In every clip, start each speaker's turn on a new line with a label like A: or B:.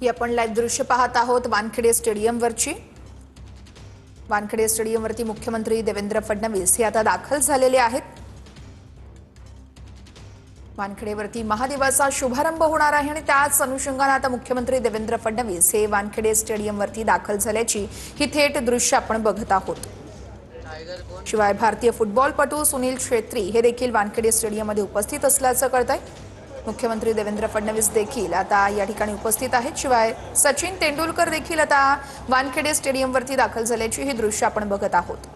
A: ही आपण लाईव्ह दृश्य पाहत आहोत वानखेडे स्टेडियमवरची। वानखेडे स्टेडियमवरती मुख्यमंत्री देवेंद्र फडणवीस हे आता दाखल झालेले आहेत। वानखेडेवरती महादेवाचा शुभारंभ होणार आहे आणि त्याच अनुषंगाने आता मुख्यमंत्री देवेंद्र फडणवीस हे वानखेडे स्टेडियमवरती दाखल झाल्याची ही थेट दृश्य आपण बघत आहोत। शिवाय भारतीय फुटबॉलपटू सुनील छेत्री हे देखील वानखेडे स्टेडियममध्ये उपस्थित असल्याचं कळतंय। मुख्यमंत्री देवेंद्र फडणवीस देखील आता या ठिकाणी उपस्थित आहेत। शिवाय सचिन तेंडुलकर देखील आता वानखेडे स्टेडियमवरती दाखल झाल्याची ही दृश्य आपण बघत आहोत।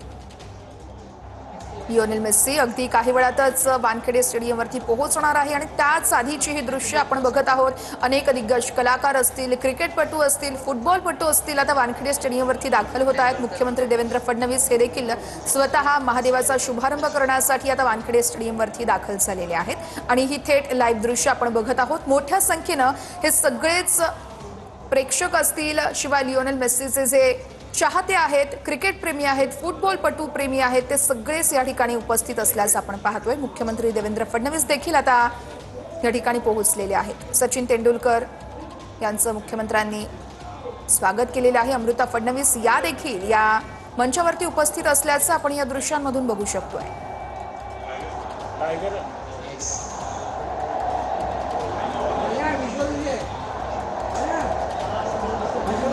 A: लिओनेल मेस्सी अगदी काही वेळातच वानखेडे स्टेडियमवरती पोहोचणार आहे आणि त्याच आधीची ही दृश्य आपण बघत आहोत। अनेक दिग्गज कलाकार असतील, क्रिकेटपटू असतील, फुटबॉलपटू असतील आता वानखेडे स्टेडियमवरती दाखल होत आहेत। मुख्यमंत्री देवेंद्र फडणवीस हे देखील स्वतः महादेवाचा शुभारंभ करण्यासाठी आता वानखेडे स्टेडियमवरती दाखल झालेले आहेत आणि ही थेट लाईव्ह दृश्य आपण बघत आहोत। मोठ्या संख्येने हे सगळेच प्रेक्षक असतील, शिवाय लिओनेल मेस्सीचे जे चाहते आहेत, क्रिकेट प्रेमी आहेत, फुटबॉलपटू प्रेमी आहेत, ते सगळेच या ठिकाणी उपस्थित असल्याचं आपण पाहतोय। मुख्यमंत्री देवेंद्र फडणवीस देखील आता या ठिकाणी पोहोचलेले आहेत। सचिन तेंडुलकर यांचं मुख्यमंत्र्यांनी स्वागत केलेलं आहे। अमृता फडणवीस या देखील या मंचावरती उपस्थित असल्याचं आपण या दृश्यांमधून बघू शकतोय।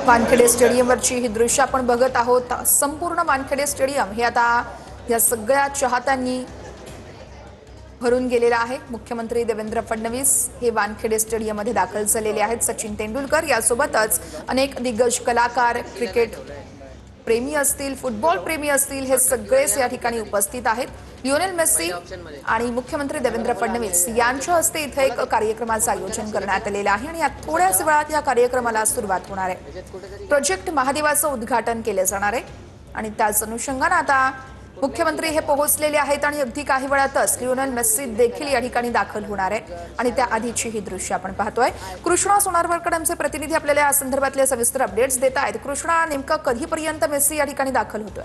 A: वानखेडे स्टेडियमवरची ही दृश्य आपण बघत आहोत। संपूर्ण वानखेडे स्टेडियम हे आता या सगळ्या चाहत्यांनी भरून गेलेला आहे। मुख्यमंत्री देवेंद्र फडणवीस हे वानखेडे स्टेडियममध्ये दाखल झालेले आहेत। सचिन तेंडुलकर यासोबतच अनेक दिग्गज कलाकार, क्रिकेट प्रेमी असतील, फुटबॉल प्रेमी असतील, हे सगळेच या ठिकाणी उपस्थित आहेत। लिओनेल मेस्सी आणि मुख्यमंत्री देवेंद्र फडणवीस यांच्या हस्ते इथे एक कार्यक्रमाचं आयोजन करण्यात आलेलं आहे आणि थोड्याच वेळात या कार्यक्रमाला सुरुवात होणार आहे। प्रोजेक्ट महादेवाचं उद्घाटन केले जाणार आहे आणि त्याच अनुषंगाने आता मुख्यमंत्री हे पोहोचलेले आहेत आणि अगदी काही वेळातच लिओनेल मेस्सी देखील या ठिकाणी दाखल होणार आहे आणि त्या आधीची ही दृश्य आपण पाहतोय। कृष्णा सोनारवरकडे आमचे प्रतिनिधी आपल्याला या संदर्भातले सविस्तर अपडेट्स देत आहेत। कृष्णा, नेमका कधीपर्यंत मेस्सी या ठिकाणी दाखल होतोय?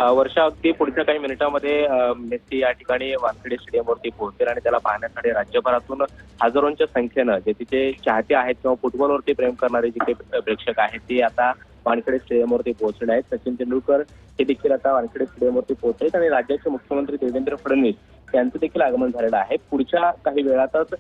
B: वर्षा, अगदी पुढच्या काही मिनिटांमध्ये मेस्सी या ठिकाणी वानखेडे स्टेडियमवरती पोहोचेल आणि त्याला पाहण्यासाठी राज्यभरातून हजारोंच्या संख्येनं जे तिचे चाहते आहेत किंवा फुटबॉलवरती प्रेम करणारे जे काही प्रेक्षक आहेत ते आता वानखेडे स्टेडियमवरती पोहोचले आहेत। सचिन तेंडुलकर हे देखील आता वानखेडे स्टेडियमवरती पोहोचलेत आणि राज्याचे मुख्यमंत्री देवेंद्र फडणवीस यांचं देखील आगमन झालेलं आहे। पुढच्या काही वेळातच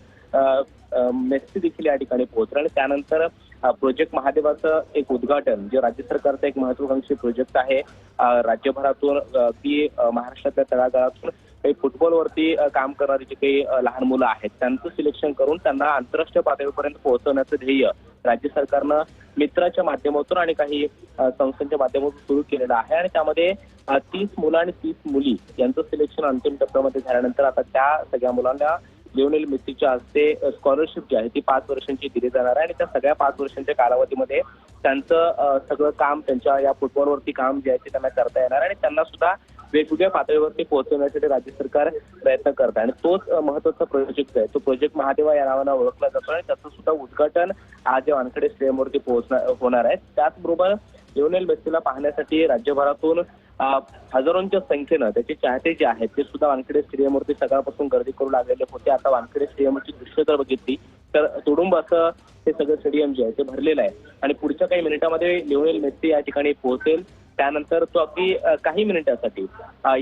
B: मेस्सी देखील या ठिकाणी पोहोचले आणि त्यानंतर प्रोजेक्ट महादेवाचं एक उद्घाटन, जे राज्य सरकारचं एक महत्वाकांक्षी प्रोजेक्ट आहे, राज्यभरातून की महाराष्ट्रातल्या तळागाळातून काही फुटबॉलवरती काम करणारी जे काही लहान मुलं आहेत त्यांचं सिलेक्शन करून त्यांना आंतरराष्ट्रीय पातळीपर्यंत पोहोचवण्याचं ध्येय राज्य सरकारनं मित्राच्या माध्यमातून आणि काही संस्थांच्या माध्यमातून सुरू केलेलं आहे आणि त्यामध्ये 30 मुलं आणि 30 मुली यांचं सिलेक्शन अंतिम टप्प्यामध्ये झाल्यानंतर आता त्या सगळ्या मुलांना लिओनेल मेस्सीच्या हस्ते स्कॉलरशिप जी आहे ती 5 वर्षांची दिली जाणार आहे आणि त्या सगळ्या 5 वर्षांच्या कालावधीमध्ये त्यांचं सगळं काम, त्यांच्या या फुटबॉलवरती काम जे आहे ते त्यांना करता येणार आणि त्यांना सुद्धा वेगवेगळ्या पातळीवरती पोहोचवण्यासाठी राज्य सरकार प्रयत्न करत आहे आणि तोच महत्वाचा प्रोजेक्ट आहे। तो प्रोजेक्ट महादेवा या नावानं ओळखला जातो आणि त्याचं सुद्धा उद्घाटन आज वानखेडे स्टेडियमवरती होणार आहे। त्याचबरोबर लिओनेल मेस्सीला पाहण्यासाठी राज्यभरातून हजारोंच्या संख्येनं त्याचे चाहते जे आहेत ते सुद्धा वानखेडे स्टेडियमवरती सकाळपासून गर्दी करू लागलेले होते। आता वानखेडे स्टेडियमची दृश्य जर बघितली तर तुडुंब असं हे सगळं स्टेडियम जे आहे ते भरलेलं आहे आणि पुढच्या काही मिनिटांमध्ये लिओनेल मेस्सी या ठिकाणी पोहोचेल। त्यानंतर तो अगदी काही मिनिटांसाठी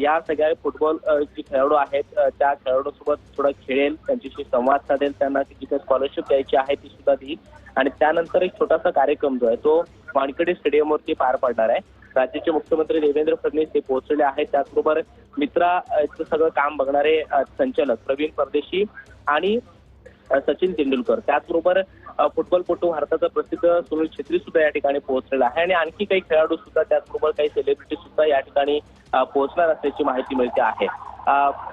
B: या सगळ्या फुटबॉल जे खेळाडू आहेत त्या खेळाडूंसोबत थोडा खेळेल, त्यांच्याशी संवाद साधेल, त्यांना जी काही स्कॉलरशिप द्यायची आहे ती सुद्धा देईल आणि त्यानंतर एक छोटासा कार्यक्रम जो आहे तो वानखेडे स्टेडियमवरती पार पडणार आहे। राज्याचे मुख्यमंत्री देवेंद्र फडणवीस हे पोहोचलेले आहेत। त्याचबरोबर मित्राचं सगळं काम बघणारे संचालक प्रवीण परदेशी आणि सचिन तेंडुलकर, त्याचबरोबर फुटबॉलपटू भारताचा प्रसिद्ध सुनील छेत्री सुद्धा या ठिकाणी पोहोचलेला आहे आणि आणखी काही खेळाडू सुद्धा, त्याचबरोबर काही सेलिब्रिटी सुद्धा या ठिकाणी पोहोचणार असल्याची माहिती मिळते आहे।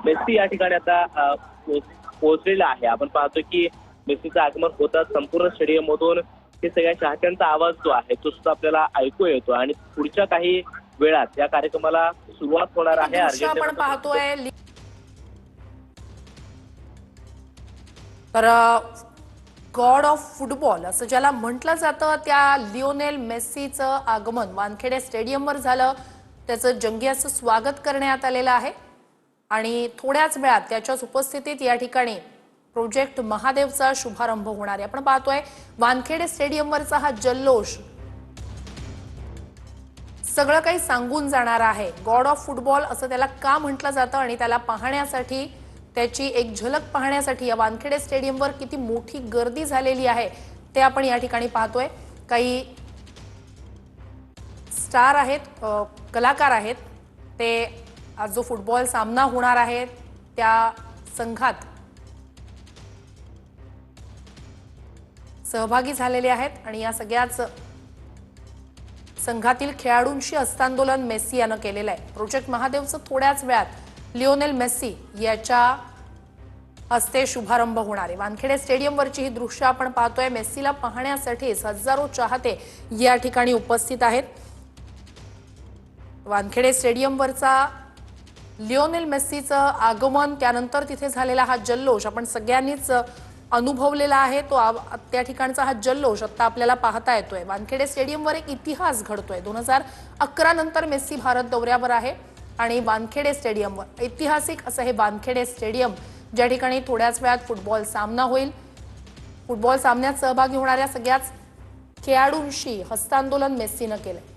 B: मेस्सी या ठिकाणी आता पोहोचलेला आहे। आपण पाहतो की मेस्सीचं आगमन होताच संपूर्ण स्टेडियम मधून हे सगळ्या चाहत्यांचा आवाज जो आहे तो सुद्धा आपल्याला ऐकू येतो आणि पुढच्या काही वेळात या कार्यक्रमाला सुरुवात होणार आहे।
A: आपण पाहतोय तर गॉड ऑफ फुटबॉल असं ज्याला म्हटलं जातं त्या लिओनेल मेस्सीचं आगमन वानखेडे स्टेडियमवर झालं। त्याचं जंगी असं स्वागत करण्यात आलेलं आहे आणि थोड्याच वेळात त्याच्याच उपस्थितीत या ठिकाणी प्रोजेक्ट महादेवचा शुभारंभ होणार आहे। आपण पाहतोय वानखेडे स्टेडियमवरचा हा जल्लोष सगळं काही सांगून जाणार आहे। गॉड ऑफ फुटबॉल असं त्याला का म्हटलं जातं आणि त्याला पाहण्यासाठी, त्याची एक झलक पाहण्यासाठी या वानखेडे स्टेडियमवर किती मोठी गर्दी झालेली आहे ते आपण या ठिकाणी पाहतोय। काही स्टार आहेत, कलाकार आहेत, ते आज जो फुटबॉल सामना होणार आहे त्या संघात सहभागी झालेले आहेत आणि या सगळ्याच संघातील खेळाडूंशी हस्तांदोलन मेस्सी यानं केलेलं आहे। प्रोजेक्ट महादेवचं थोड्याच वेळात लिओनेल मेस्सी याच्या हस्ते शुभारंभ होणार आहे। वानखेडे स्टेडियमवरची ही दृश्य आपण पाहतोय। मेस्सीला पाहण्यासाठीच हजारो चाहते या ठिकाणी उपस्थित आहेत। वानखेडे स्टेडियमवरचा लिओनेल मेस्सीचं आगमन, त्यानंतर तिथे झालेला हा जल्लोष आपण सगळ्यांनीच अनुभवलेला आहे। तो त्या ठिकाणचा हा जल्लोष आता आपल्याला पाहता येतोय। वानखेडे स्टेडियमवर एक इतिहास घडतोय। 2011 नंतर मेस्सी भारत दौऱ्यावर आहे आणि वानखेडे स्टेडियमवर ऐतिहासिक असं हे वानखेडे स्टेडियम, ज्या ठिकाणी थोड्याच वेळात फुटबॉल सामना होईल। फुटबॉल सामन्यात सहभागी होणाऱ्या सगळ्याच खेळाडूंशी हस्तांदोलन मेस्सीनं केलंय।